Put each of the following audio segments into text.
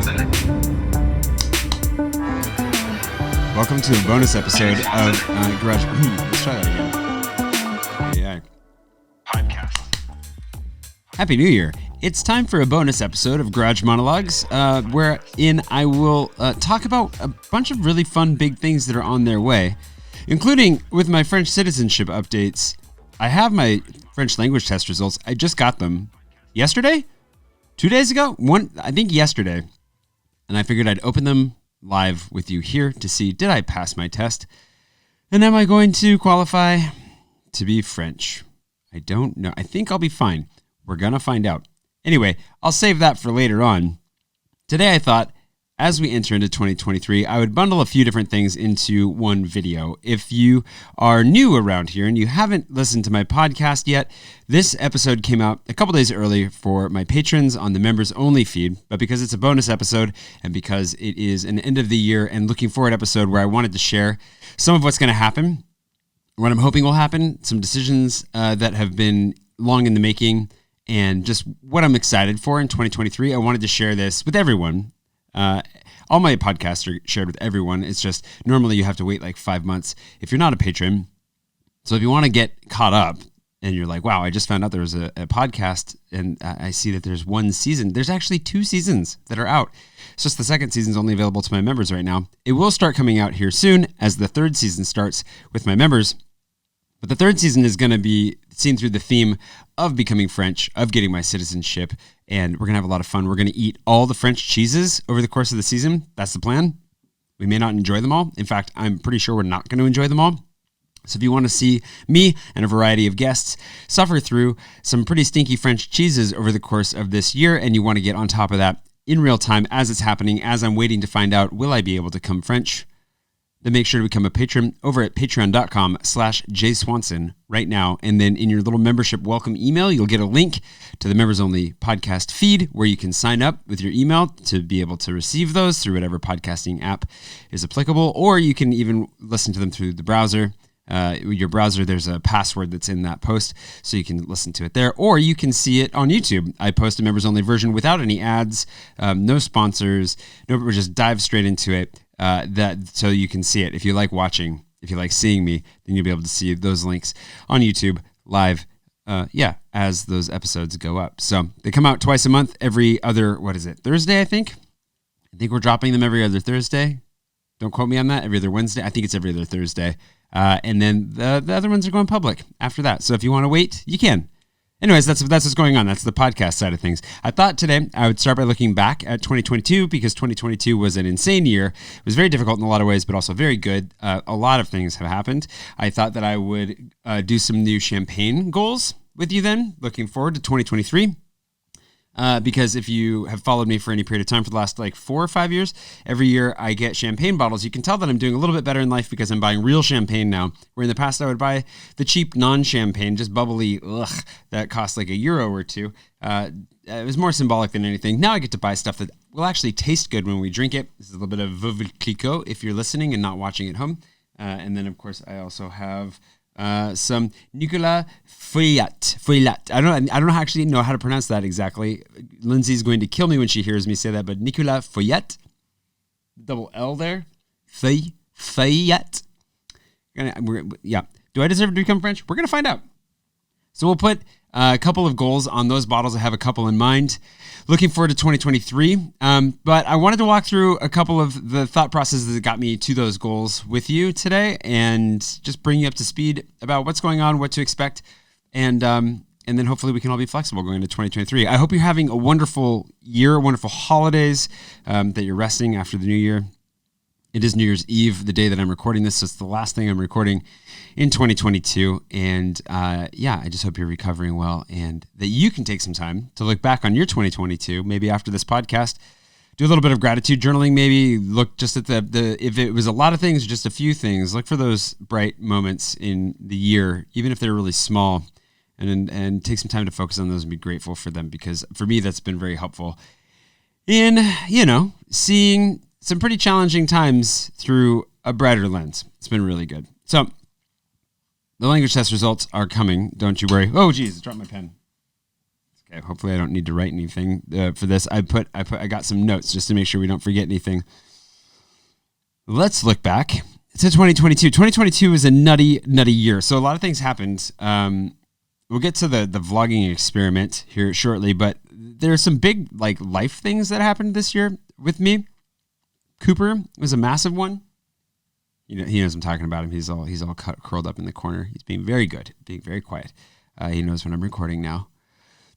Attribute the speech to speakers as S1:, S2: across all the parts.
S1: Swanson.
S2: Welcome to a bonus episode of Garage. Let's try that again. AI.
S1: Podcast.
S2: Happy New Year. It's time for a bonus episode of Garage Monologues, wherein I will talk about a bunch of really fun big things that are on their way, including with my French citizenship updates. I have my French language test results. I just got them yesterday? 2 days ago? I think yesterday. And I figured I'd open them live with you here to see, did I pass my test? And am I going to qualify to be French? I don't know. I think I'll be fine. We're going to find out. Anyway, I'll save that for later on. Today I thought, as we enter into 2023, I would bundle a few different things into one video. If you are new around here and you haven't listened to my podcast yet, this episode came out a couple days early for my patrons on the members only feed, but because it's a bonus episode and because it is an end of the year and looking forward episode where I wanted to share some of what's going to happen, what I'm hoping will happen, some decisions that have been long in the making, and just what I'm excited for in 2023, I wanted to share this with everyone. All my podcasts are shared with everyone. It's just normally you have to wait like 5 months if you're not a patron. So if you want to get caught up and you're like, wow, I just found out there was a podcast and I see that there's one season. There's actually 2 seasons that are out. It's just the second season is only available to my members right now. It will start coming out here soon as the 3rd season starts with my members. But the 3rd season is going to be seen through the theme of becoming French, of getting my citizenship, and we're going to have a lot of fun. We're going to eat all the French cheeses over the course of the season. That's the plan. We may not enjoy them all. In fact, I'm pretty sure we're not going to enjoy them all. So if you want to see me and a variety of guests suffer through some pretty stinky French cheeses over the course of this year, and you want to get on top of that in real time as it's happening, as I'm waiting to find out, will I be able to come French? Then make sure to become a patron over at patreon.com/jswanson right now. And then in your little membership welcome email, you'll get a link to the members only podcast feed where you can sign up with your email to be able to receive those through whatever podcasting app is applicable, or you can even listen to them through the browser. Your browser, there's a password that's in that post, so you can listen to it there, or you can see it on YouTube. I post a members only version without any ads, no sponsors, we just dive straight into it. So you can see it. If you like watching, if you like seeing me, then you'll be able to see those links on YouTube live, as those episodes go up. So they come out twice a month, every other, Thursday, I think? I think we're dropping them every other Thursday. Don't quote me on that. Every other Wednesday. I think it's every other Thursday. And then the other ones are going public after that. So if you want to wait, you can. Anyways, that's what's going on. That's the podcast side of things. I thought today I would start by looking back at 2022 because 2022 was an insane year. It was very difficult in a lot of ways, but also very good. A lot of things have happened. I thought that I would do some new champagne goals with you then, looking forward to 2023. Because if you have followed me for any period of time for the last 4 or 5 years, every year I get champagne bottles. You can tell that I'm doing a little bit better in life because I'm buying real champagne now, where in the past I would buy the cheap non-champagne, just bubbly, that cost like €1 or €2. It was more symbolic than anything. Now I get to buy stuff that will actually taste good when we drink it. This is a little bit of Veuve Clicquot if you're listening and not watching at home. And then, of course, I also have some Nicolas Feuillat. I don't actually know how to pronounce that exactly. Lindsay's going to kill me when she hears me say that, but Nicolas Feuillat, double L there, Feuillat. Do I deserve to become French? We're gonna find out. So we'll put a couple of goals on those bottles. I have a couple in mind. Looking forward to 2023. But I wanted to walk through a couple of the thought processes that got me to those goals with you today and just bring you up to speed about what's going on, what to expect, and then hopefully we can all be flexible going into 2023. I hope you're having a wonderful year, wonderful holidays, that you're resting after the new year. It is New Year's Eve, the day that I'm recording this, so it's the last thing I'm recording in 2022. And I just hope you're recovering well and that you can take some time to look back on your 2022, maybe after this podcast, do a little bit of gratitude journaling, maybe look just at the if it was a lot of things or just a few things, look for those bright moments in the year, even if they're really small, and take some time to focus on those and be grateful for them, because for me, that's been very helpful in, seeing some pretty challenging times through a brighter lens. It's been really good. So the language test results are coming. Don't you worry. Oh, geez, I dropped my pen. It's Okay, hopefully I don't need to write anything for this. I got some notes just to make sure we don't forget anything. Let's look back to 2022. 2022 was a nutty year. So a lot of things happened. We'll get to the vlogging experiment here shortly, but there are some big like life things that happened this year with me. Cooper was a massive one. He knows I'm talking about him. He's all curled up in the corner. He's being very good, being very quiet. He knows when I'm recording now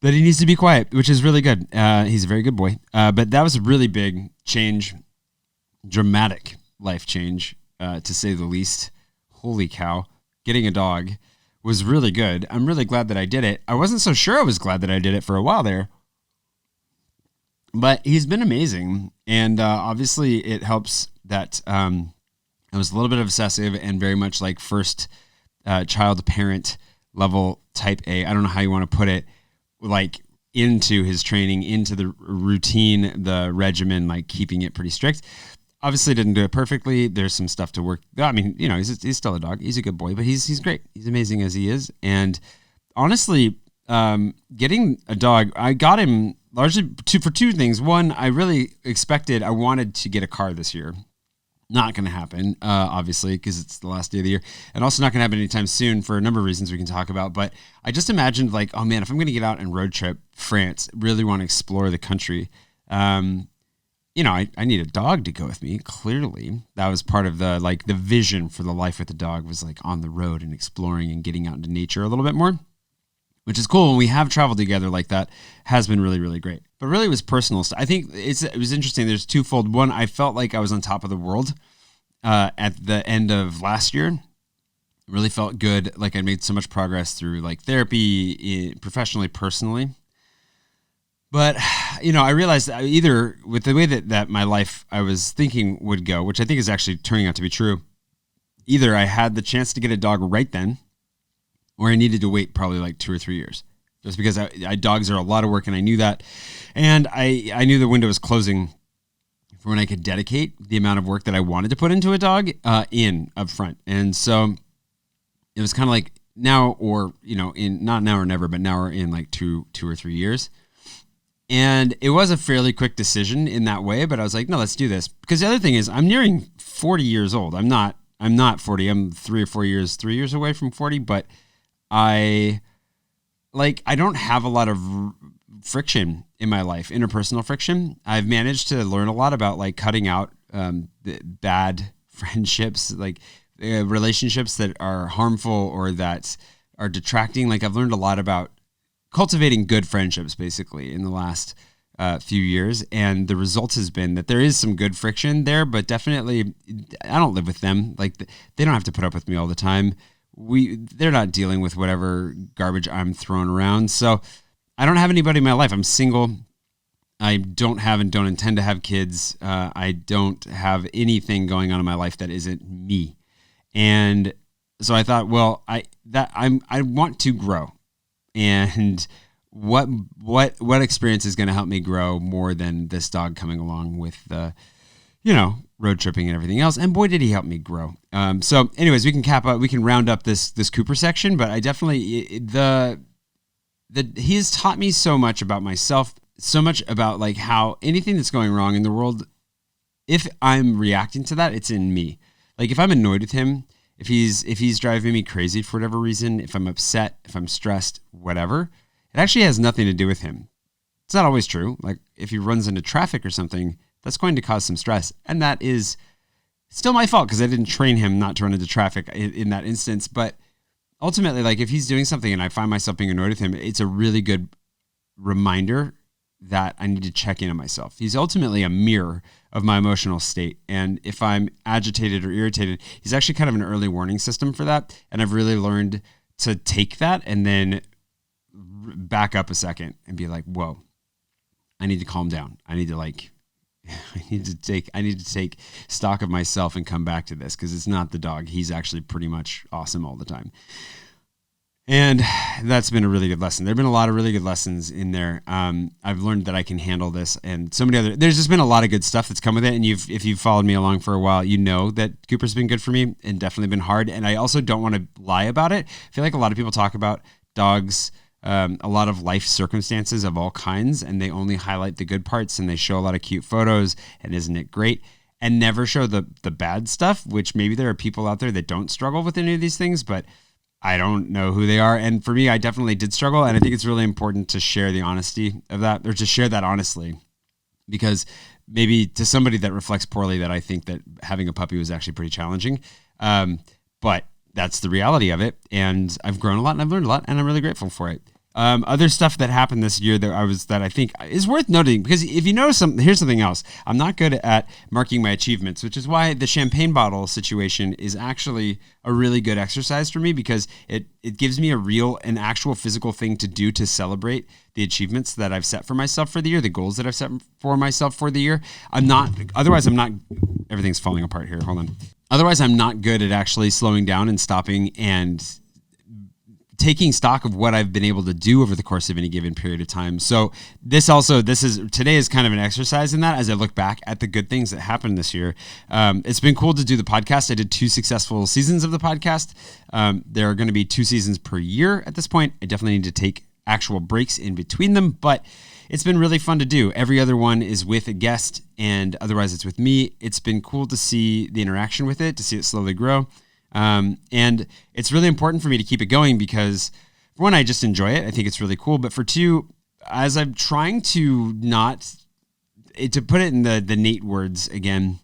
S2: that he needs to be quiet, which is really good. He's a very good boy. But that was a really big change, dramatic life change, to say the least. Holy cow. Getting a dog was really good. I'm really glad that I did it. I wasn't so sure I was glad that I did it for a while there. But he's been amazing. And obviously it helps that I was a little bit obsessive and very much like first child parent level type A. I don't know how you want to put it, like into his training, into the routine, the regimen, like keeping it pretty strict. Obviously didn't do it perfectly. There's some stuff to work. I mean, he's still a dog. He's a good boy, but he's great. He's amazing as he is. And honestly, getting a dog, I got him largely for two things. One, I wanted to get a car this year. Not going to happen, obviously, because it's the last day of the year, and also not going to happen anytime soon for a number of reasons we can talk about. But I just imagined like, oh man, if I'm going to get out and road trip France, really want to explore the country, I need a dog to go with me. Clearly, that was part of the vision for the life with the dog was like on the road and exploring and getting out into nature a little bit more, which is cool. When we have traveled together like that, has been really, really great. But really, it was personal stuff. I think it was interesting. There's twofold. One, I felt like I was on top of the world at the end of last year. Really felt good. Like I made so much progress through like therapy, professionally, personally. But, I realized that either with the way that my life I was thinking would go, which I think is actually turning out to be true, either I had the chance to get a dog right then, or I needed to wait probably like 2 or 3 years. Just because dogs are a lot of work, and I knew that. And I knew the window was closing for when I could dedicate the amount of work that I wanted to put into a dog in up front. And so it was kind of like now or, in not now or never, but now or in like 2 or 3 years. And it was a fairly quick decision in that way, but I was like, no, let's do this. Because the other thing is I'm nearing 40 years old. I'm not 40. I'm 3 years away from 40, but I don't have a lot of friction in my life, interpersonal friction. I've managed to learn a lot about like cutting out the bad friendships, like relationships that are harmful or that are detracting. Like I've learned a lot about cultivating good friendships basically in the last few years. And the result has been that there is some good friction there, but definitely I don't live with them. Like they don't have to put up with me all the time. They're not dealing with whatever garbage I'm throwing around. So I don't have anybody in my life. I'm single. I don't have and don't intend to have kids. I don't have anything going on in my life that isn't me. And so I thought, well, I want to grow. And what experience is going to help me grow more than this dog coming along with the, road tripping and everything else. And boy, did he help me grow. So anyways, we can round up this Cooper section, but I definitely, he has taught me so much about myself, so much about like how anything that's going wrong in the world, if I'm reacting to that, it's in me. Like if I'm annoyed with him, if he's driving me crazy for whatever reason, if I'm upset, if I'm stressed, whatever, it actually has nothing to do with him. It's not always true. Like if he runs into traffic or something, that's going to cause some stress. And that is still my fault because I didn't train him not to run into traffic in that instance. But ultimately, like if he's doing something and I find myself being annoyed with him, it's a really good reminder that I need to check in on myself. He's ultimately a mirror of my emotional state. And if I'm agitated or irritated, he's actually kind of an early warning system for that. And I've really learned to take that and then back up a second and be like, whoa, I need to calm down. I need to take stock of myself and come back to this because it's not the dog. He's actually pretty much awesome all the time. And that's been a really good lesson. There have been a lot of really good lessons in there. I've learned that I can handle this and so many there's just been a lot of good stuff that's come with it. And if you've followed me along for a while, you know that Cooper's been good for me and definitely been hard. And I also don't want to lie about it. I feel like a lot of people talk about dogs a lot of life circumstances of all kinds, and they only highlight the good parts, and they show a lot of cute photos, and isn't it great? And never show the bad stuff, which maybe there are people out there that don't struggle with any of these things, but I don't know who they are. And for me, I definitely did struggle, and I think it's really important to share the honesty of that, or to share that honestly, because maybe to somebody that reflects poorly that I think that having a puppy was actually pretty challenging. But that's the reality of it. And I've grown a lot and I've learned a lot, and I'm really grateful for it. Other stuff that happened this year that I think is worth noting, because if you notice here's something else. I'm not good at marking my achievements, which is why the champagne bottle situation is actually a really good exercise for me, because it gives me an actual physical thing to do to celebrate the achievements that I've set for myself for the year, the goals that I've set for myself for the year. Everything's falling apart here. Hold on. Otherwise, I'm not good at actually slowing down and stopping and taking stock of what I've been able to do over the course of any given period of time. So today is kind of an exercise in that, as I look back at the good things that happened this year. It's been cool to do the podcast. I did 2 successful seasons of the podcast. There are going to be 2 seasons per year at this point. I definitely need to take actual breaks in between them, but it's been really fun to do. Every other one is with a guest, and otherwise it's with me. It's been cool to see the interaction with it, to see it slowly grow. And it's really important for me to keep it going because, for one, I just enjoy it. I think it's really cool. But for 2, as I'm trying to put it in the Nate words again,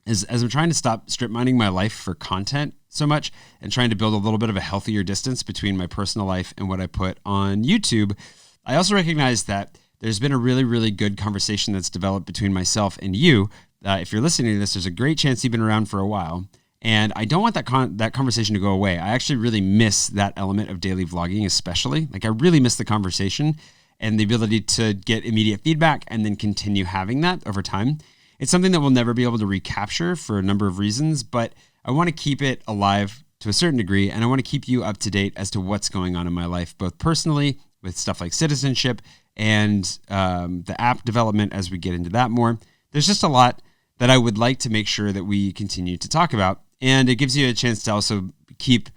S2: as I'm trying to stop strip mining my life for content so much and trying to build a little bit of a healthier distance between my personal life and what I put on YouTube, I also recognize that there's been a really, really good conversation that's developed between myself and you. If you're listening to this, there's a great chance you've been around for a while. And I don't want that conversation to go away. I actually really miss that element of daily vlogging, especially. Like, I really miss the conversation and the ability to get immediate feedback and then continue having that over time. It's something that we'll never be able to recapture for a number of reasons, but I want to keep it alive to a certain degree, and I want to keep you up to date as to what's going on in my life, both personally with stuff like citizenship and the app development as we get into that more. There's just a lot that I would like to make sure that we continue to talk about. And it gives you a chance to also keep,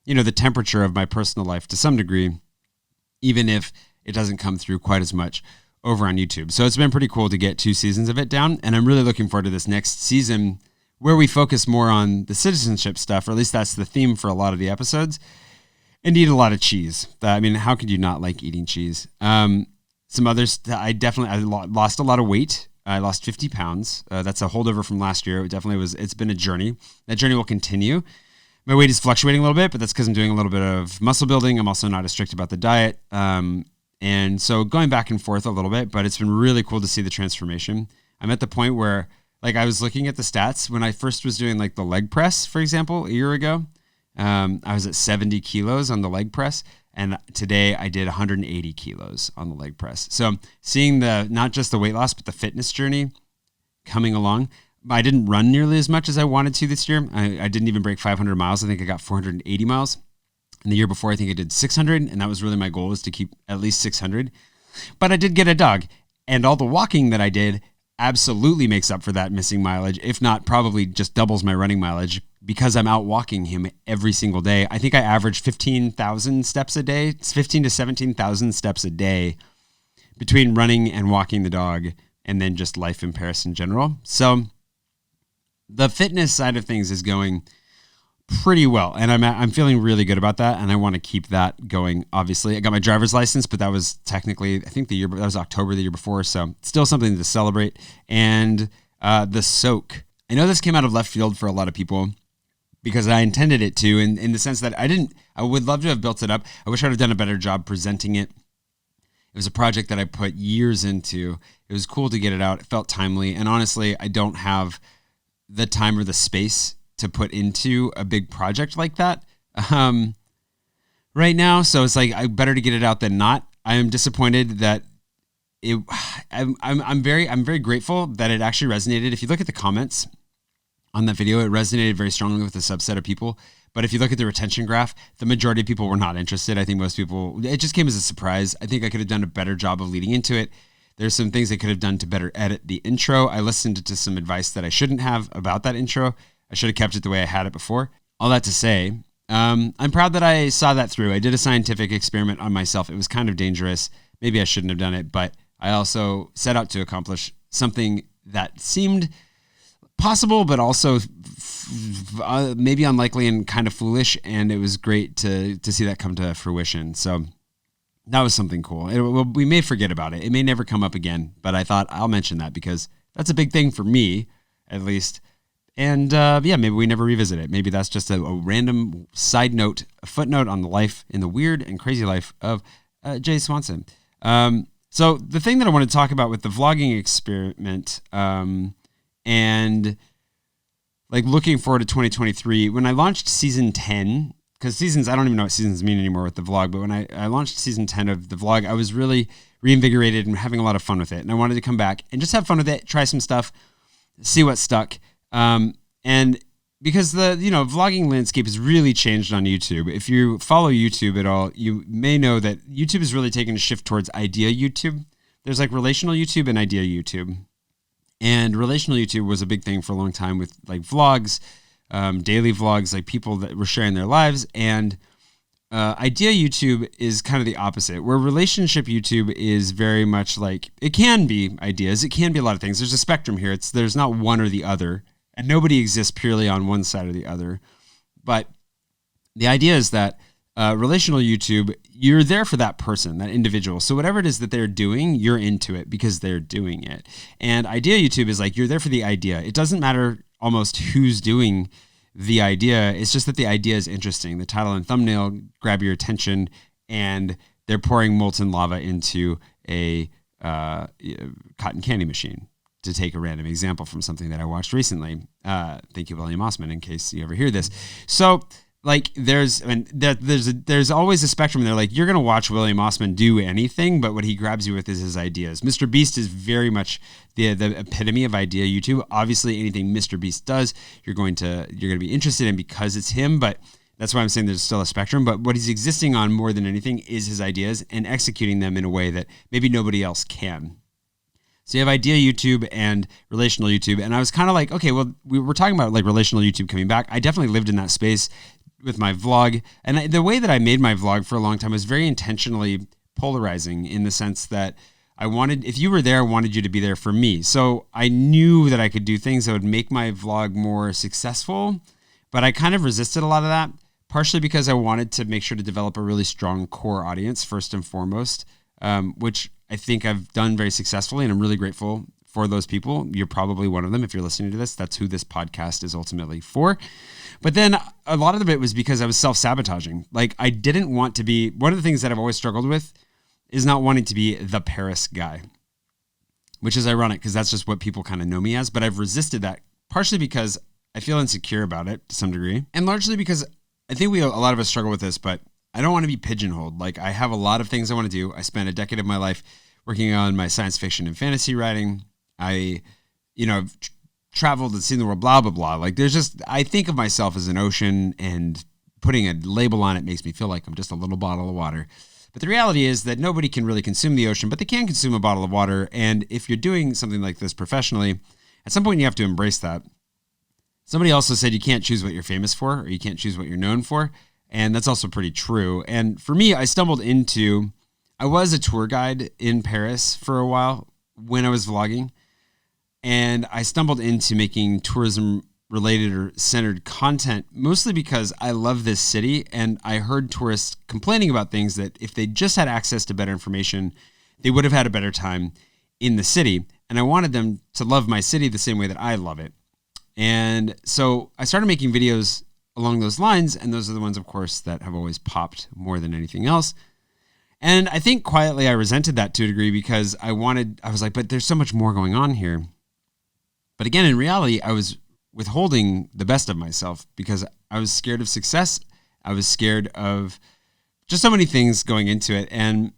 S2: the temperature of my personal life to some degree, even if it doesn't come through quite as much over on YouTube. So it's been pretty cool to get 2 seasons of it down. And I'm really looking forward to this next season where we focus more on the citizenship stuff, or at least that's the theme for a lot of the episodes, and eat a lot of cheese. I mean, how could you not like eating cheese? Some others, I lost a lot of weight. I lost 50 pounds. That's a holdover from last year. It's been a journey. That journey will continue. My weight is fluctuating a little bit, but that's because I'm doing a little bit of muscle building. I'm also not as strict about the diet. And so going back and forth a little bit, but it's been really cool to see the transformation. I'm at the point where, I was looking at the stats when I first was doing the leg press, for example, a year ago. I was at 70 kilos on the leg press. And today I did 180 kilos on the leg press. So seeing not just the weight loss, but the fitness journey coming along. I didn't run nearly as much as I wanted to this year. I didn't even break 500 miles. I think I got 480 miles. And the year before, I think I did 600. And that was really my goal, was to keep at least 600. But I did get a dog. And all the walking that I did absolutely makes up for that missing mileage. If not, probably just doubles my running mileage, because I'm out walking him every single day. I think I average 15,000 steps a day. It's 15 to 17,000 steps a day between running and walking the dog, and then just life in Paris in general. So the fitness side of things is going pretty well, and I'm feeling really good about that, and I want to keep that going. Obviously, I got my driver's license, but that was technically, I think that was October the year before, so still something to celebrate. And the soak. I know this came out of left field for a lot of people, because I intended it to, in the sense that I would love to have built it up. I wish I'd have done a better job presenting it. It was a project that I put years into. It was cool to get it out. It felt timely. And honestly, I don't have the time or the space to put into a big project like that right now. So it's better to get it out than not. I am disappointed that I'm very grateful that it actually resonated. If you look at the comments on that video, it resonated very strongly with a subset of people. But if you look at the retention graph, the majority of people were not interested. I think most people, it just came as a surprise. I think I could have done a better job of leading into it. There's some things I could have done to better edit the intro. I listened to some advice that I shouldn't have about that intro. I should have kept it the way I had it before. All that to say, I'm proud that I saw that through. I did a scientific experiment on myself. It was kind of dangerous. Maybe I shouldn't have done it, but I also set out to accomplish something that seemed possible, but also maybe unlikely and kind of foolish. And it was great to see that come to fruition. So that was something cool. We may forget about it. It may never come up again, but I thought I'll mention that because that's a big thing for me, at least. And maybe we never revisit it. Maybe that's just a random side note, a footnote on the life in the weird and crazy life of Jay Swanson. So the thing that I want to talk about with the vlogging experiment and like looking forward to 2023, when I launched season 10, because seasons, I don't even know what seasons mean anymore with the vlog, but when I launched season 10 of the vlog, I was really reinvigorated and having a lot of fun with it. And I wanted to come back and just have fun with it, try some stuff, see what stuck. And because the, vlogging landscape has really changed on YouTube. If you follow YouTube at all, you may know that YouTube is really taking a shift towards idea YouTube. There's like relational YouTube and idea YouTube. And relational YouTube was a big thing for a long time with like vlogs, daily vlogs, like people that were sharing their lives. And idea YouTube is kind of the opposite, where relationship YouTube is very much like, it can be ideas, it can be a lot of things. There's a spectrum here. There's not one or the other, and nobody exists purely on one side or the other. But the idea is that relational YouTube, you're there for that person, that individual. So whatever it is that they're doing, you're into it because they're doing it. And idea YouTube is like, you're there for the idea. It doesn't matter almost who's doing the idea. It's just that the idea is interesting. The title and thumbnail grab your attention, and they're pouring molten lava into a cotton candy machine, to take a random example from something that I watched recently. Thank you, William Osman, in case you ever hear this. So like there's always a spectrum. They're like, you're going to watch William Osman do anything, but what he grabs you with is his ideas. Mr. Beast is very much the epitome of idea YouTube. Obviously anything Mr. Beast does, you're going to be interested in because it's him, but that's why I'm saying there's still a spectrum. But what he's existing on more than anything is his ideas and executing them in a way that maybe nobody else can. So you have idea YouTube and relational YouTube. And I was kind of like, okay, well, we were talking about like relational YouTube coming back. I definitely lived in that space with my vlog. And the way that I made my vlog for a long time was very intentionally polarizing, in the sense that I wanted, if you were there, I wanted you to be there for me. So I knew that I could do things that would make my vlog more successful, but I kind of resisted a lot of that, partially because I wanted to make sure to develop a really strong core audience first and foremost, which I think I've done very successfully, and I'm really grateful for those people. You're probably one of them if you're listening to this. That's who this podcast is ultimately for. But then a lot of it was because I was self-sabotaging. Like, I didn't want to be, one of the things that I've always struggled with is not wanting to be the Paris guy, which is ironic because that's just what people kind of know me as. But I've resisted that, partially because I feel insecure about it to some degree, and largely because I think a lot of us struggle with this, but I don't want to be pigeonholed. Like, I have a lot of things I want to do. I spent a decade of my life working on my science fiction and fantasy writing. I, traveled and seen the world, blah, blah, blah. Like, I think of myself as an ocean, and putting a label on it makes me feel like I'm just a little bottle of water. But the reality is that nobody can really consume the ocean, but they can consume a bottle of water. And if you're doing something like this professionally, at some point you have to embrace that. Somebody also said you can't choose what you're famous for, or you can't choose what you're known for. And that's also pretty true. And for me, I was a tour guide in Paris for a while when I was vlogging. And I stumbled into making tourism related or centered content, mostly because I love this city. And I heard tourists complaining about things that if they just had access to better information, they would have had a better time in the city. And I wanted them to love my city the same way that I love it. And so I started making videos along those lines. And those are the ones, of course, that have always popped more than anything else. And I think quietly I resented that to a degree, because I was like, but there's so much more going on here. But again, in reality, I was withholding the best of myself because I was scared of success. I was scared of just so many things going into it. And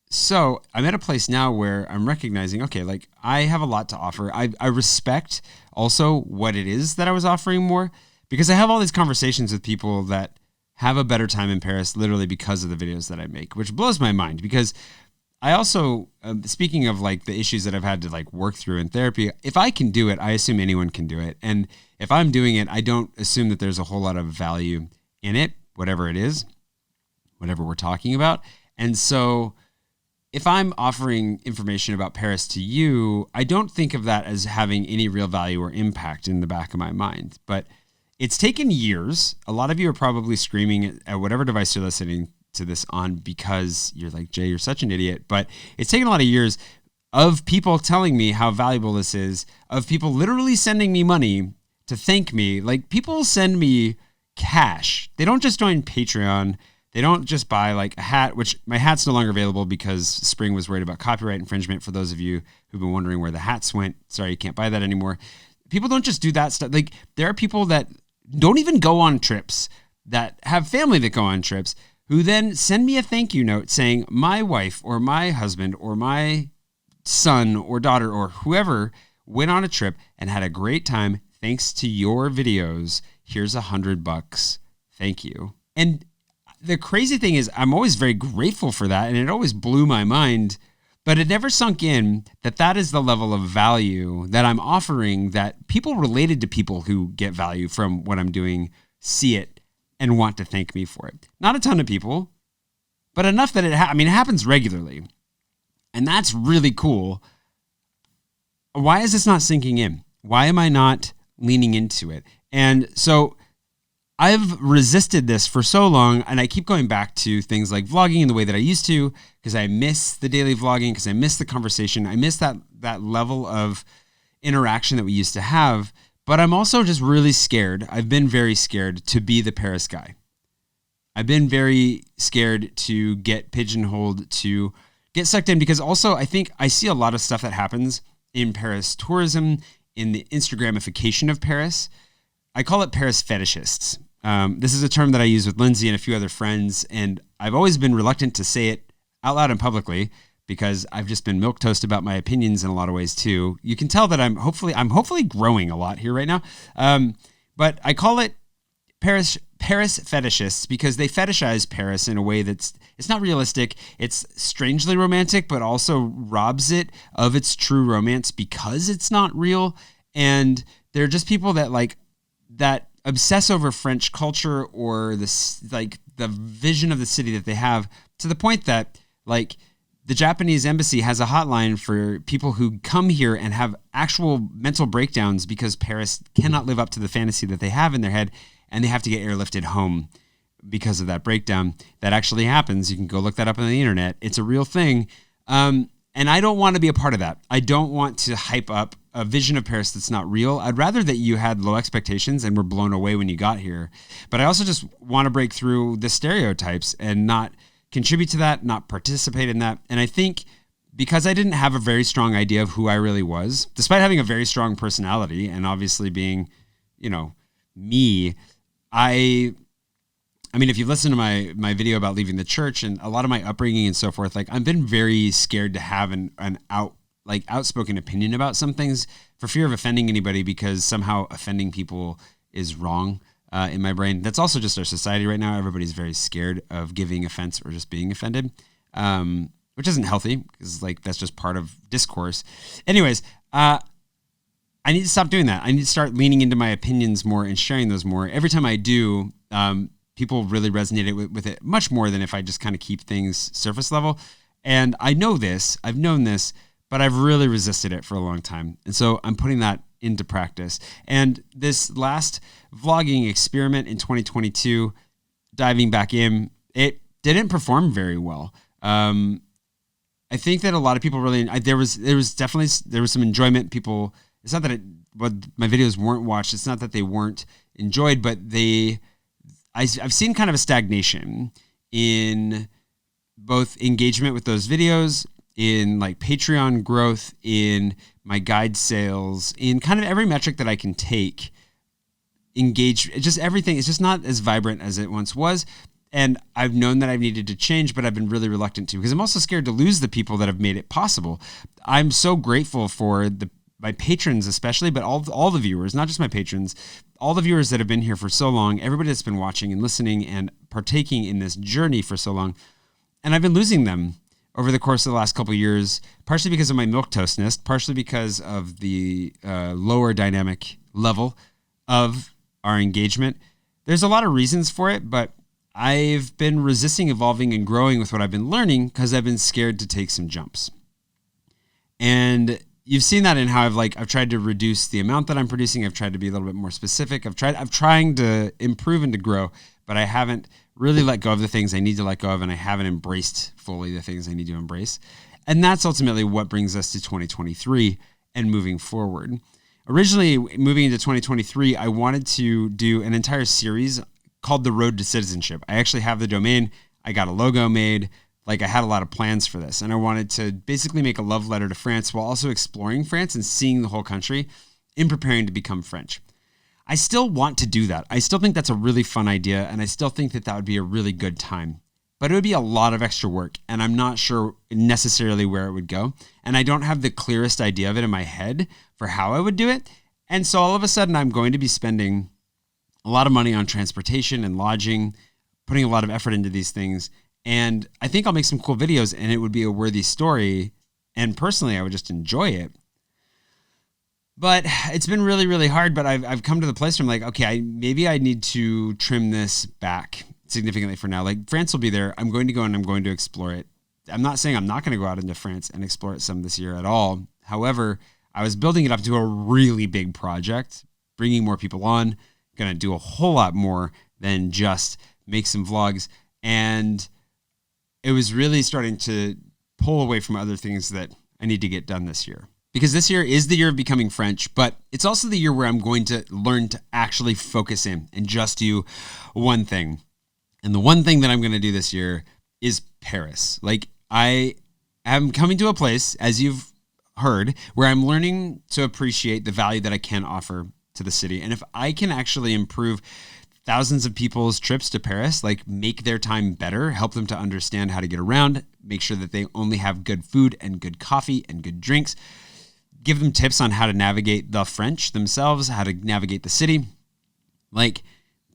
S2: so I'm at a place now where I'm recognizing, okay, like, I have a lot to offer. I respect also what it is that I was offering more, because I have all these conversations with people that have a better time in Paris literally because of the videos that I make, which blows my mind. Because I also, speaking of like the issues that I've had to like work through in therapy, if I can do it, I assume anyone can do it. And if I'm doing it, I don't assume that there's a whole lot of value in it, whatever it is, whatever we're talking about. And so if I'm offering information about Paris to you, I don't think of that as having any real value or impact in the back of my mind. But it's taken years. A lot of you are probably screaming at whatever device you're listening to this on because you're like, Jay, you're such an idiot. But it's taken a lot of years of people telling me how valuable this is, of people literally sending me money to thank me. Like, people send me cash. They don't just join Patreon. They don't just buy like a hat, which my hat's no longer available because Spring was worried about copyright infringement. For those of you who've been wondering where the hats went, sorry, you can't buy that anymore. People don't just do that stuff. Like, there are people that don't even go on trips, that have family that go on trips, who then send me a thank you note saying, my wife or my husband or my son or daughter or whoever went on a trip and had a great time thanks to your videos. Here's $100. Thank you. And the crazy thing is, I'm always very grateful for that, and it always blew my mind, but it never sunk in that that is the level of value that I'm offering, that people related to people who get value from what I'm doing see it and want to thank me for it. Not a ton of people, but enough that it happens regularly, and that's really cool. Why is this not sinking in? Why am I not leaning into it? And so I've resisted this for so long, and I keep going back to things like vlogging in the way that I used to, because I miss the daily vlogging, because I miss the conversation. I miss that level of interaction that we used to have. But I'm also just really scared. I've been very scared to be the Paris guy. I've been very scared to get pigeonholed, to get sucked in, because also I think I see a lot of stuff that happens in Paris tourism, in the Instagramification of Paris. I call it Paris fetishists. This is a term that I use with Lindsay and a few other friends, and I've always been reluctant to say it out loud and publicly because I've just been milquetoast about my opinions in a lot of ways too. You can tell that I'm hopefully growing a lot here right now. But I call it Paris fetishists because they fetishize Paris in a way it's not realistic. It's strangely romantic, but also robs it of its true romance because it's not real. And they're just people that obsess over French culture or the vision of the city that they have, to the point that like the Japanese embassy has a hotline for people who come here and have actual mental breakdowns because Paris cannot live up to the fantasy that they have in their head, and they have to get airlifted home because of that breakdown. That actually happens. You can go look that up on the internet. It's a real thing. And I don't want to be a part of that. I don't want to hype up a vision of Paris that's not real. I'd rather that you had low expectations and were blown away when you got here. But I also just want to break through the stereotypes and not contribute to that, not participate in that. And I think because I didn't have a very strong idea of who I really was, despite having a very strong personality and obviously being, me, I mean, if you've listened to my video about leaving the church and a lot of my upbringing and so forth, like I've been very scared to have an outspoken opinion about some things for fear of offending anybody, because somehow offending people is wrong in my brain. That's also just our society right now. Everybody's very scared of giving offense or just being offended, which isn't healthy because that's just part of discourse. Anyways, I need to stop doing that. I need to start leaning into my opinions more and sharing those more. Every time I do, people really resonated with it much more than if I just kind of keep things surface level. And I know this, I've known this, but I've really resisted it for a long time. And so I'm putting that into practice. And this last vlogging experiment in 2022, diving back in, it didn't perform very well. I think that a lot of people really, there was some enjoyment. People, it's not that my videos weren't watched. It's not that they weren't enjoyed, but I've seen kind of a stagnation in both engagement with those videos, in like Patreon growth, in my guide sales, in kind of every metric that I can take, just everything. It's just not as vibrant as it once was. And I've known that I've needed to change, but I've been really reluctant to, because I'm also scared to lose the people that have made it possible. I'm so grateful for my patrons especially, but all the viewers, not just my patrons, all the viewers that have been here for so long, everybody that's been watching and listening and partaking in this journey for so long. And I've been losing them over the course of the last couple of years, partially because of my milquetoastness, partially because of the lower dynamic level of our engagement. There's a lot of reasons for it, but I've been resisting evolving and growing with what I've been learning because I've been scared to take some jumps. And you've seen that in how I've tried to reduce the amount that I'm producing. I've tried to be a little bit more specific. I'm trying to improve and to grow, but I haven't really let go of the things I need to let go of, and I haven't embraced fully the things I need to embrace. And that's ultimately what brings us to 2023 and moving forward. Originally, moving into 2023, I wanted to do an entire series called The Road to Citizenship. I actually have the domain. I got a logo made. I had a lot of plans for this. And I wanted to basically make a love letter to France while also exploring France and seeing the whole country in preparing to become French. I still want to do that. I still think that's a really fun idea, and I still think that would be a really good time. But it would be a lot of extra work, and I'm not sure necessarily where it would go. And I don't have the clearest idea of it in my head for how I would do it. And so all of a sudden, I'm going to be spending a lot of money on transportation and lodging, putting a lot of effort into these things. And I think I'll make some cool videos, and it would be a worthy story. And personally, I would just enjoy it. But it's been really, really hard. But I've come to the place where I'm like, okay, maybe I need to trim this back significantly for now. France will be there. I'm going to go and I'm going to explore it. I'm not saying I'm not going to go out into France and explore it some this year at all. However, I was building it up to a really big project, bringing more people on, going to do a whole lot more than just make some vlogs. And it was really starting to pull away from other things that I need to get done this year. Because this year is the year of becoming French, but it's also the year where I'm going to learn to actually focus in and just do one thing. And the one thing that I'm going to do this year is Paris. I am coming to a place, as you've heard, where I'm learning to appreciate the value that I can offer to the city. And if I can actually improve thousands of people's trips to Paris, make their time better, help them to understand how to get around, make sure that they only have good food and good coffee and good drinks, give them tips on how to navigate the French themselves, how to navigate the city.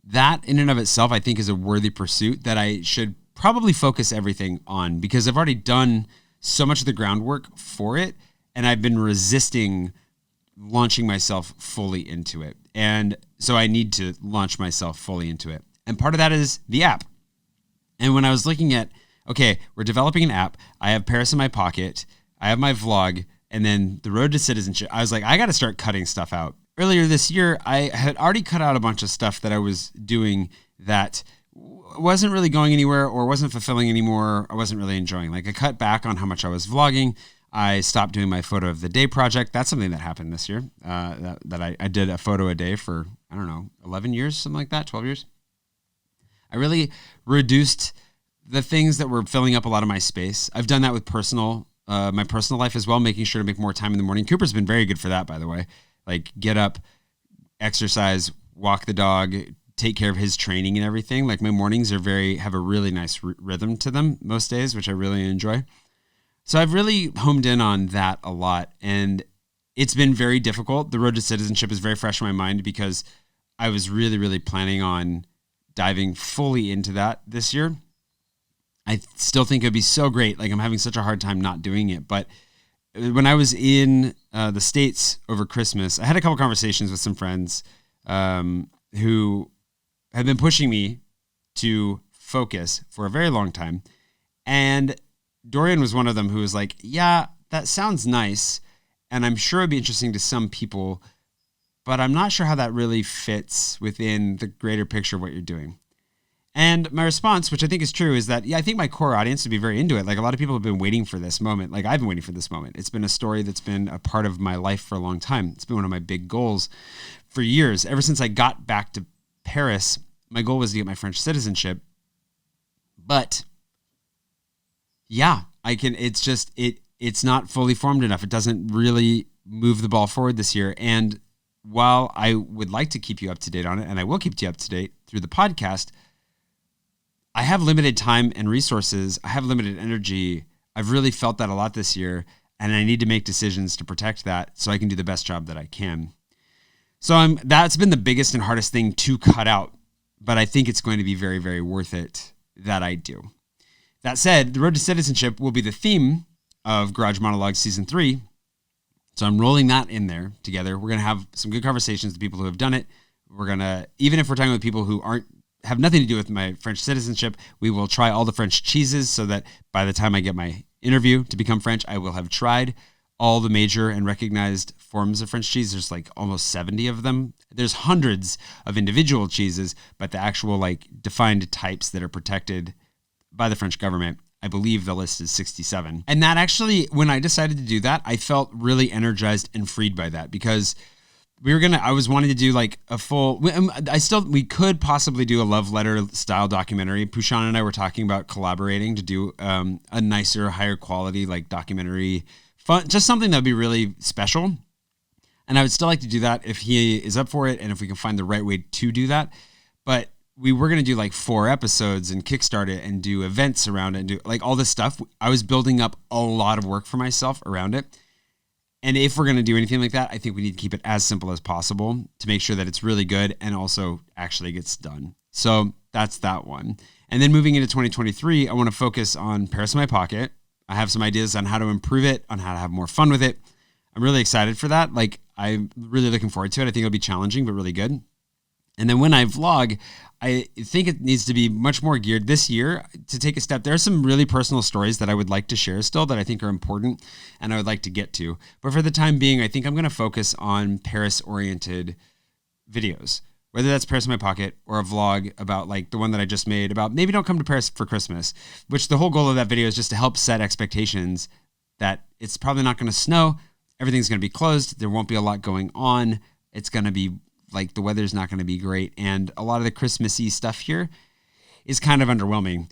S2: That in and of itself, I think, is a worthy pursuit that I should probably focus everything on, because I've already done so much of the groundwork for it, and I've been resisting launching myself fully into it. And so I need to launch myself fully into it. And part of that is the app. And when I was looking at, okay, we're developing an app, I have Paris in my pocket, I have my vlog, and then the road to citizenship, I was like, I got to start cutting stuff out. Earlier this year, I had already cut out a bunch of stuff that I was doing that wasn't really going anywhere or wasn't fulfilling anymore. I wasn't really enjoying. I cut back on how much I was vlogging. I stopped doing my photo of the day project. That's something that happened this year, that I did a photo a day for, 11 years, something like that, 12 years. I really reduced the things that were filling up a lot of my space. I've done that with my personal life as well, making sure to make more time in the morning. Cooper's been very good for that, by the way. Get up, exercise, walk the dog, take care of his training and everything. My mornings have a really nice rhythm to them most days, which I really enjoy. So I've really homed in on that a lot, and it's been very difficult. The road to citizenship is very fresh in my mind because I was really, really planning on diving fully into that this year. I still think it'd be so great. I'm having such a hard time not doing it. But when I was in the States over Christmas, I had a couple conversations with some friends who have been pushing me to focus for a very long time. And Dorian was one of them who was like, yeah, that sounds nice. And I'm sure it'd be interesting to some people, but I'm not sure how that really fits within the greater picture of what you're doing. And my response, which I think is true, is that, I think my core audience would be very into it. A lot of people have been waiting for this moment. I've been waiting for this moment. It's been a story that's been a part of my life for a long time. It's been one of my big goals for years. Ever since I got back to Paris, my goal was to get my French citizenship. But it's not fully formed enough. It doesn't really move the ball forward this year. And while I would like to keep you up to date on it, and I will keep you up to date through the podcast, I have limited time and resources. I have limited energy. I've really felt that a lot this year, and I need to make decisions to protect that so I can do the best job that I can. So that's been the biggest and hardest thing to cut out, but I think it's going to be very, very worth it that I do. That said, the road to citizenship will be the theme of Garage Monologues Season 3. So I'm rolling that in there together. We're going to have some good conversations with people who have done it. We're going to, even if we're talking with people who have nothing to do with my French citizenship, we will try all the French cheeses so that by the time I get my interview to become French, I will have tried all the major and recognized forms of French cheese. There's like almost 70 of them. There's hundreds of individual cheeses, but the actual like defined types that are protected by the French government, I believe the list is 67. And that actually, when I decided to do that, I felt really energized and freed by that, because I was wanting to do like a full, we could possibly do a love letter style documentary. Pushan and I were talking about collaborating to do a nicer, higher quality, like documentary, fun, just something that would be really special. And I would still like to do that if he is up for it and if we can find the right way to do that. But we were going to do like 4 episodes and kickstart it and do events around it and do like all this stuff. I was building up a lot of work for myself around it. And if we're going to do anything like that, I think we need to keep it as simple as possible to make sure that it's really good and also actually gets done. So that's that one. And then moving into 2023, I want to focus on Paris in My Pocket. I have some ideas on how to improve it, on how to have more fun with it. I'm really excited for that. Like, I'm really looking forward to it. I think it'll be challenging, but really good. And then when I vlog, I think it needs to be much more geared this year to take a step. There are some really personal stories that I would like to share still that I think are important and I would like to get to. But for the time being, I think I'm going to focus on Paris-oriented videos, whether that's Paris in My Pocket or a vlog about like the one that I just made about maybe don't come to Paris for Christmas, which the whole goal of that video is just to help set expectations that it's probably not going to snow. Everything's going to be closed. There won't be a lot going on. It's going to be like the weather's not going to be great. And a lot of the Christmassy stuff here is kind of underwhelming,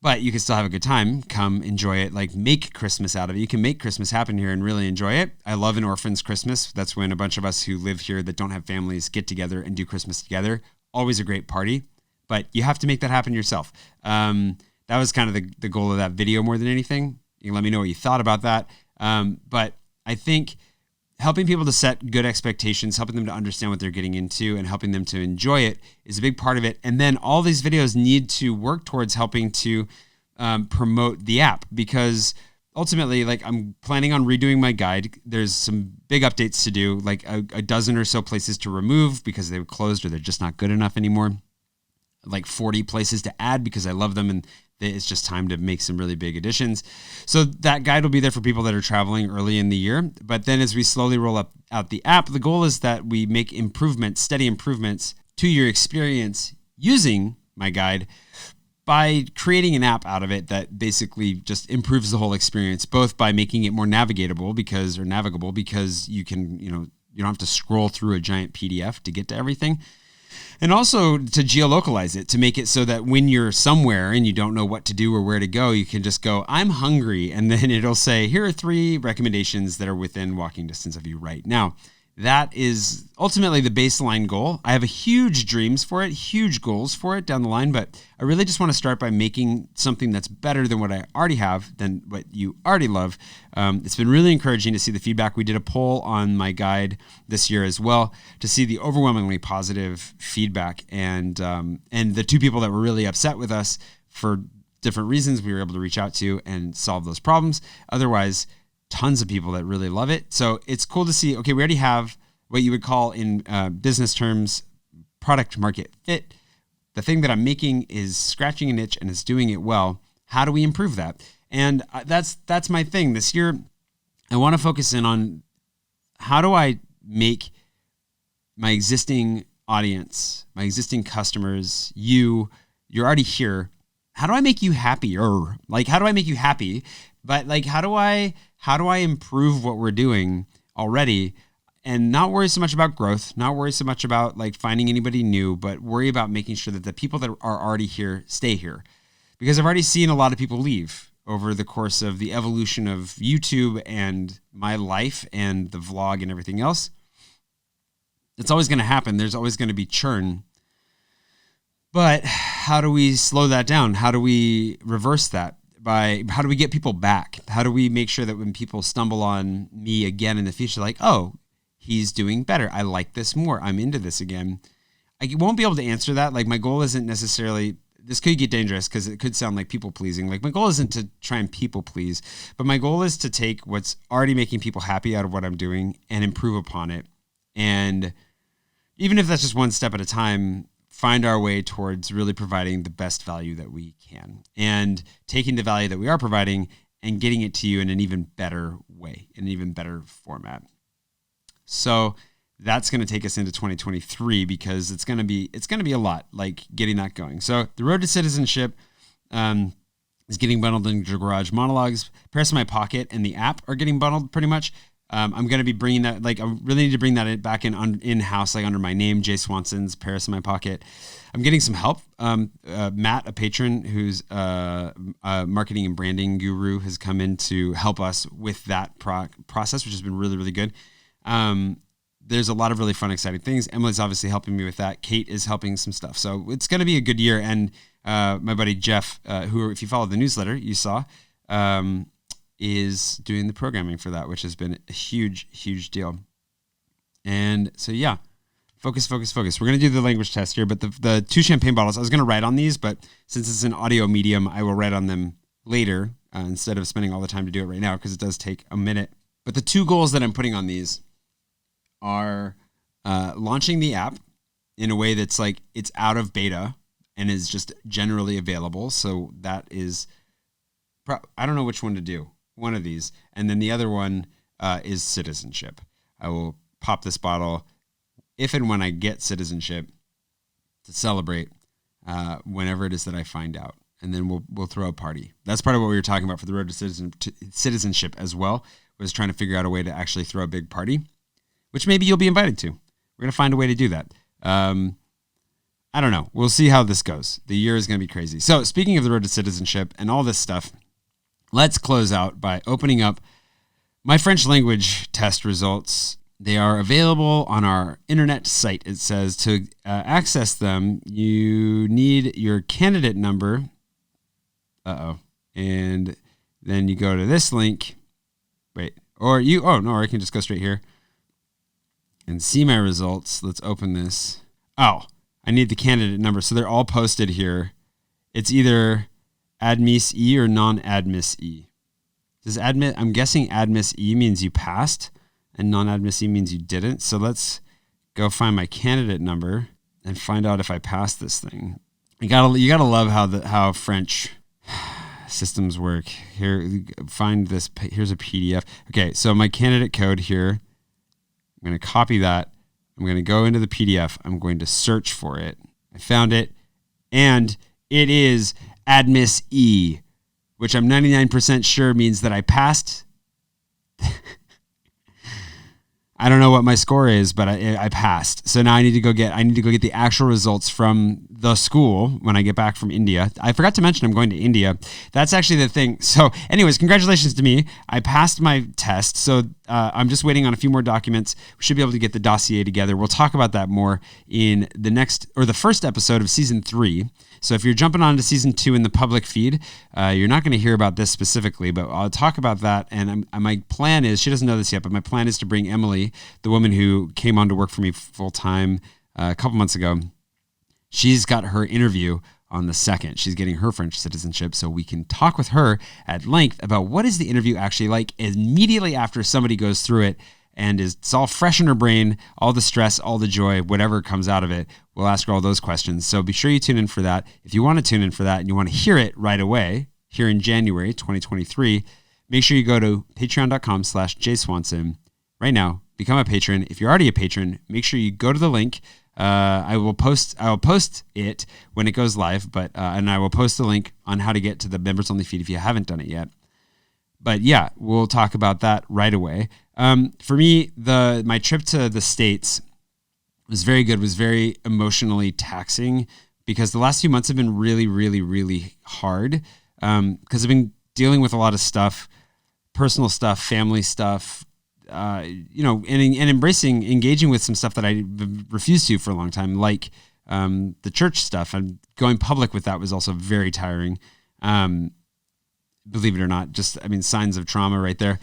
S2: but you can still have a good time. Come enjoy it. Like make Christmas out of it. You can make Christmas happen here and really enjoy it. I love an orphan's Christmas. That's when a bunch of us who live here that don't have families get together and do Christmas together. Always a great party, but you have to make that happen yourself. That was kind of the goal of that video more than anything. You can let me know what you thought about that. But I think helping people to set good expectations, helping them to understand what they're getting into and helping them to enjoy it is a big part of it. And then all these videos need to work towards helping to promote the app, because ultimately, like, I'm planning on redoing my guide. There's some big updates to do, like a dozen or so places to remove because they were closed or they're just not good enough anymore. Like 40 places to add because I love them and it's just time to make some really big additions. So that guide will be there for people that are traveling early in the year. But then as we slowly roll out the app, the goal is that we make improvements, steady improvements to your experience using my guide by creating an app out of it that basically just improves the whole experience, both by making it more navigable because you can, you don't have to scroll through a giant PDF to get to everything. And also to geolocalize it, to make it so that when you're somewhere and you don't know what to do or where to go, you can just go, I'm hungry. And then it'll say, here are 3 recommendations that are within walking distance of you right now. That is ultimately the baseline goal. I have huge dreams for it, huge goals for it down the line, but I really just want to start by making something that's better than what I already have, than what you already love. It's been really encouraging to see the feedback. We did a poll on my guide this year as well to see the overwhelmingly positive feedback. And the 2 people that were really upset with us for different reasons, we were able to reach out to and solve those problems. Otherwise, tons of people that really love it. So it's cool to see, okay, we already have what you would call in business terms, product market fit. The thing that I'm making is scratching an itch and is doing it well. How do we improve that? And that's my thing this year. I want to focus in on how do I make my existing audience, my existing customers, you're already here. How do I make you happier? Like, how do I make you happy? But like, how do I improve what we're doing already and not worry so much about growth, not worry so much about like finding anybody new, but worry about making sure that the people that are already here stay here? Because I've already seen a lot of people leave over the course of the evolution of YouTube and my life and the vlog and everything else. It's always going to happen. There's always going to be churn. But how do we slow that down? How do we reverse that? How do we get people back? How do we make sure that when people stumble on me again in the future, like, oh, he's doing better. I like this more. I'm into this again. I won't be able to answer that. Like, my goal isn't necessarily, this could get dangerous because it could sound like people pleasing. Like, my goal isn't to try and people please, but my goal is to take what's already making people happy out of what I'm doing and improve upon it and even if that's just one step at a time, find our way towards really providing the best value that we can, and taking the value that we are providing and getting it to you in an even better way, in an even better format. So that's going to take us into 2023, because it's going to be a lot, like getting that going. So the road to citizenship is getting bundled into Garage Monologues. Paris in My Pocket and the app are getting bundled pretty much. I'm going to be bringing that, like, I really need to bring that back in-house, like under my name, Jay Swanson's Paris in My Pocket. I'm getting some help. Matt, a patron who's a marketing and branding guru, has come in to help us with that process, which has been really, really good. There's a lot of really fun, exciting things. Emily's obviously helping me with that. Kate is helping some stuff. So it's going to be a good year. And my buddy Jeff, who, if you follow the newsletter, you saw, is doing the programming for that, which has been a huge, huge deal. And so, yeah, focus. We're going to do the language test here, but the 2 champagne bottles, I was going to write on these, but since it's an audio medium, I will write on them later instead of spending all the time to do it right now, because it does take a minute. But the 2 goals that I'm putting on these are launching the app in a way that's like it's out of beta and is just generally available. So that is, I don't know which one to do. One of these. And then the other one is citizenship. I will pop this bottle if and when I get citizenship to celebrate whenever it is that I find out. And then we'll throw a party. That's part of what we were talking about for the road to citizenship as well, was trying to figure out a way to actually throw a big party, which maybe you'll be invited to. We're going to find a way to do that. I don't know. We'll see how this goes. The year is going to be crazy. So speaking of the road to citizenship and all this stuff, let's close out by opening up my French language test results. They are available on our internet site. It says to access them, you need your candidate number. And then you go to this link. Or I can just go straight here and see my results. Let's open this. Oh, I need the candidate number. So they're all posted here. It's either Admis E or non-Admis E. I'm guessing Admis E means you passed and non-Admis E means you didn't. So let's go find my candidate number and find out if I passed this thing. You gotta love how French systems work. Here, find this. Here's a PDF. Okay, so my candidate code here. I'm going to copy that. I'm going to go into the PDF. I'm going to search for it. I found it, and it is Admis E, which I'm 99% sure means that I passed. I don't know what my score is, but I passed. So now I need to go get the actual results from the school when I get back from India. I forgot to mention I'm going to India. That's actually the thing. So anyways, congratulations to me. I passed my test. So I'm just waiting on a few more documents. We should be able to get the dossier together. We'll talk about that more in the first episode of season 3. So if you're jumping on to season 2 in the public feed, you're not going to hear about this specifically, but I'll talk about that. And my plan is, she doesn't know this yet, but my plan is to bring Emily, the woman who came on to work for me full time a couple months ago. She's got her interview on the 2nd. She's getting her French citizenship, so we can talk with her at length about what is the interview actually like immediately after somebody goes through it. And it's all fresh in her brain, all the stress, all the joy, whatever comes out of it. We'll ask her all those questions. So be sure you tune in for that. If you want to tune in for that and you want to hear it right away, here in January 2023, make sure you go to patreon.com/JSwanson right now. Become a patron. If you're already a patron, make sure you go to the link. I will post it when it goes live, and I will post the link on how to get to the members only feed if you haven't done it yet. But yeah, we'll talk about that right away. For me, my trip to the States was very good, was very emotionally taxing, because the last few months have been really, really, really hard, because I've been dealing with a lot of stuff, personal stuff, family stuff, and engaging with some stuff that I refused to for a long time, like the church stuff. And going public with that was also very tiring. Believe it or not, signs of trauma right there.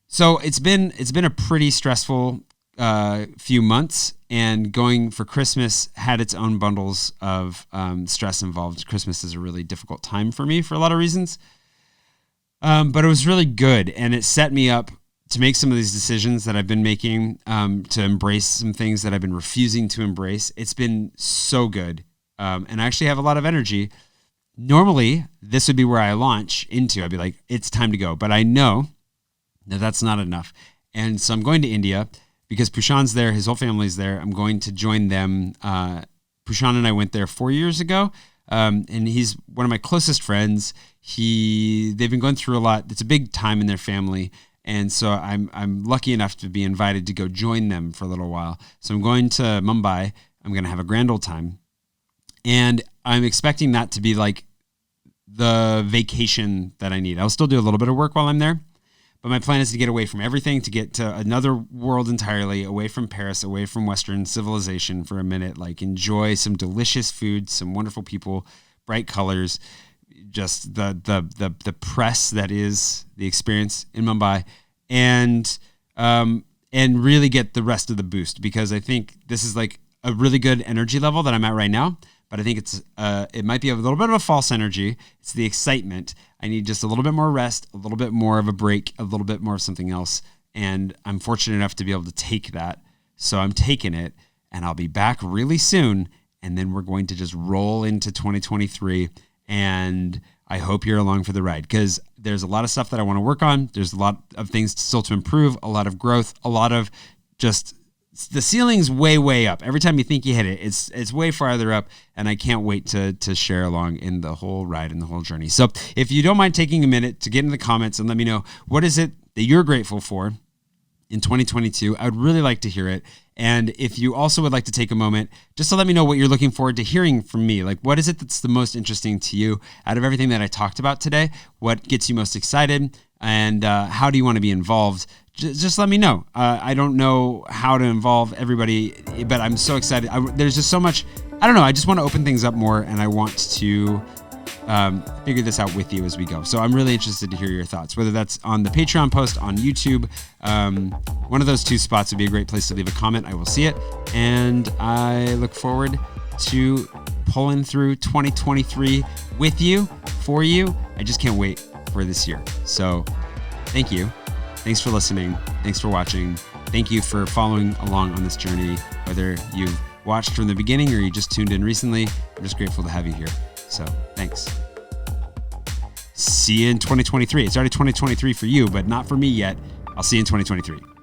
S2: So it's been a pretty stressful few months, and going for Christmas had its own bundles of stress involved. Christmas is a really difficult time for me for a lot of reasons, but it was really good, and it set me up to make some of these decisions that I've been making, to embrace some things that I've been refusing to embrace. It's been so good. And I actually have a lot of energy. Normally, this would be where I launch into. I'd be like, it's time to go. But I know that that's not enough. And so I'm going to India because Prashant's there. His whole family's there. I'm going to join them. Prashant and I went there 4 years ago. And he's one of my closest friends. They've been going through a lot. It's a big time in their family. And so I'm lucky enough to be invited to go join them for a little while. So I'm going to Mumbai. I'm going to have a grand old time. And I'm expecting that to be like the vacation that I need. I'll still do a little bit of work while I'm there. But my plan is to get away from everything, to get to another world entirely, away from Paris, away from Western civilization for a minute, like enjoy some delicious food, some wonderful people, bright colors, just the press that is the experience in Mumbai, and really get the rest of the boost, because I think this is like a really good energy level that I'm at right now, but I think it might be a little bit of a false energy. It's the excitement. I need just a little bit more rest, a little bit more of a break, a little bit more of something else, and I'm fortunate enough to be able to take that, so I'm taking it, and I'll be back really soon, and then we're going to just roll into 2023. And I hope you're along for the ride, because there's a lot of stuff that I want to work on. There's a lot of things still to improve, a lot of growth, a lot of just the ceiling's way, way up. Every time you think you hit it, it's way farther up, and I can't wait to share along in the whole ride and the whole journey. So if you don't mind taking a minute to get in the comments and let me know, what is it that you're grateful for in 2022? I would really like to hear it. And if you also would like to take a moment just to let me know what you're looking forward to hearing from me, like what is it that's the most interesting to you out of everything that I talked about today? What gets you most excited? And how do you want to be involved? Just let me know. I don't know how to involve everybody, but I'm so excited. There's just so much. I don't know. I just want to open things up more, and I want to figure this out with you as we go. So I'm really interested to hear your thoughts, whether that's on the Patreon post, on YouTube. One of those two spots would be a great place to leave a comment. I will see it. And I look forward to pulling through 2023 with you, for you. I just can't wait for this year. So thank you. Thanks for listening. Thanks for watching. Thank you for following along on this journey, whether you've watched from the beginning or you just tuned in recently. I'm just grateful to have you here. So thanks. See you in 2023. It's already 2023 for you, but not for me yet. I'll see you in 2023.